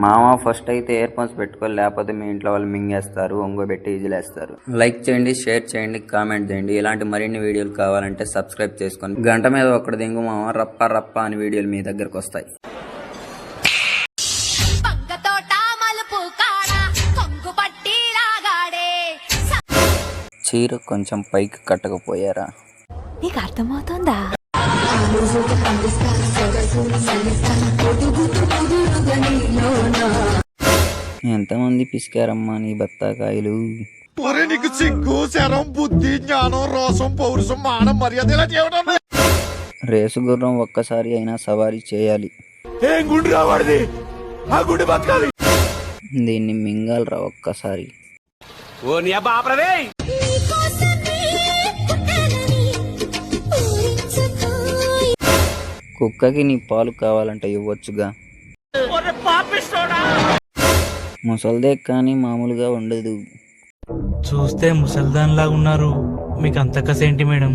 మామ ఫస్ట్ అయితే ear phones పెట్టుకోవాలి, లేకపోతే మీ ఇంట్లో వాళ్ళు మింగేస్తారు, ఒంగోబెట్టి ఈజీలేస్తారు. లైక్ చేయండి, షేర్ చేయండి, కామెంట్ చేయండి. ఇలాంటి మరిన్ని వీడియోలు కావాలంటే సబ్స్క్రైబ్ చేసుకొని గంట మీద ఒక్కటి దింగు మామ, రప్ప రప్ప అని వీడియోలు మీ దగ్గరకు వస్తాయి. చీర కొంచెం పైకి కట్టకపోయారా? నీకు అర్థమవుతుందా? ఎంతమంది పిసికారమ్మా నీ బత్తాకాయలు? నీకు సిగ్గు, శరం, బుద్ధి, జ్ఞానం, రోసం, పౌరుషం, మానం, మర్యాద ఇలా చేయడం. రేసు గుర్రం ఒక్కసారి అయినా సవారీ చేయాలి. ఏం గుండు రావాడిది, ఆ గుండు బతకాలి. దీన్ని మింగాలరా ఒక్కసారి. ఓ నీ అబ్బా ఆపరదే. కుక్కకి నీ పాలు కావాలంటే ఇవ్వచ్చుగా. ముసల్దే కానీ మామూలుగా ఉండదు. చూస్తే ముసల్దాన్లాగా ఉన్నారు, మీకు అంత కసేంటి మేడం?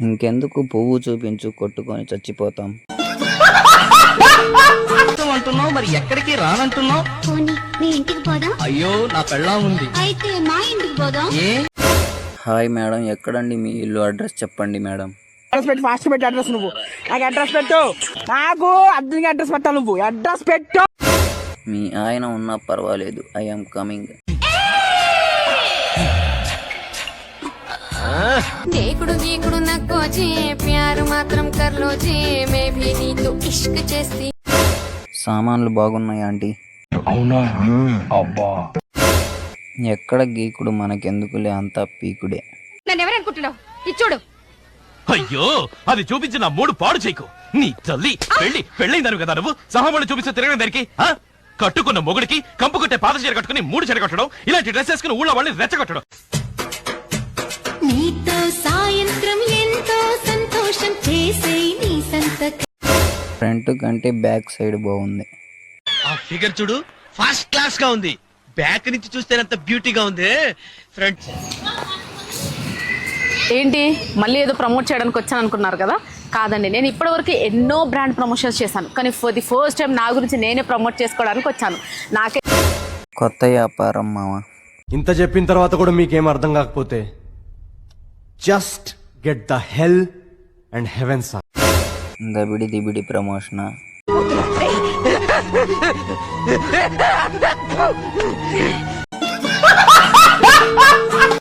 ఇంకెందుకు పువ్వు చూపించు, కొట్టుకొని చచ్చిపోతాం. అంటున్నావు మరి, ఎక్కడికి రానంటున్నావు? మీ ఇంటికి పోదాం. అయ్యో నా పెళ్ళాం ఉంది. అయితే మా ఇంటికి పోదాం. హాయ్ మేడం, ఎక్కడండి మీ ఇల్లు? అడ్రస్ చెప్పండి మేడం. అడ్రస్ పెట్టు, ఫాస్ట్ పెట్టు అడ్రస్. నువ్వు నాకు అడ్రస్ పెట్టు, నాకు అర్జెంట్గా అడ్రస్ పెట్టాలి. నువ్వు అడ్రస్ పెట్టు. మీ ఆయన ఉన్నా పర్వాలేదు, ఐఎమ్ కమింగ్. దేకుడు గీకుడు నక్కోజే ప్యారు మాత్రం కర్లోజే మే భీ నీతో ఇష్క్ చేస్తి. సామాన్లు బాగున్నాయా ఆంటీ? అవునా? అబ్బా ఎక్కడ గీకుడు, మనకెందుకులే, అంతా పీకుడే. నన్ను ఎవరనుకుంటున్నావు? ఇచ్చుడు. అయ్యో అది చూపించి నా మూడు పాడు చేయకు. నీ తల్లి పెళ్ళైందాను కదా నువ్వు, సహాబులు చూపిస్తే తిరగడం దానికి. కట్టుకున్న మొగుడికి కంపు కొట్టే పాత చీర కట్టుకుని మూడు చీర కట్టడం, ఇలాంటి డ్రెస్ వేసుకుని ఊళ్ళో వాళ్ళని రెచ్చగొట్టడం. నీతో సాయంత్రం ఎంతో సంతోషం చేసే నీ సంతకం. ఫ్రంట్ కంటే బ్యాక్ సైడ్ బాగుంది. ఆ ఫిగర్ చూడు, ఫస్ట్ క్లాస్ గా ఉంది. బ్యాక్ నుంచి చూస్తే అంత బ్యూటీగా ఉంది. ఫ్రంట్ ఏంటి మళ్ళీ ఏదో ప్రమోట్ చేయడానికి వచ్చాను అనుకున్నారు కదా? కాదండి, నేను ఇప్పటివరకు ఎన్నో బ్రాండ్ ప్రమోషన్స్ చేశాను, కానీ ఫర్ ది ఫస్ట్ టైం నా గురించి నేనే ప్రమోట్ చేసుకోవడానికి వచ్చాను. నాకే కొత్త వ్యాపారం మామ. ఇంత చెప్పిన తర్వాత కూడా మీకేం అర్థం కాకపోతే just get the hell and heaven sir. దబిడి దిబిడి ప్రమోషనా?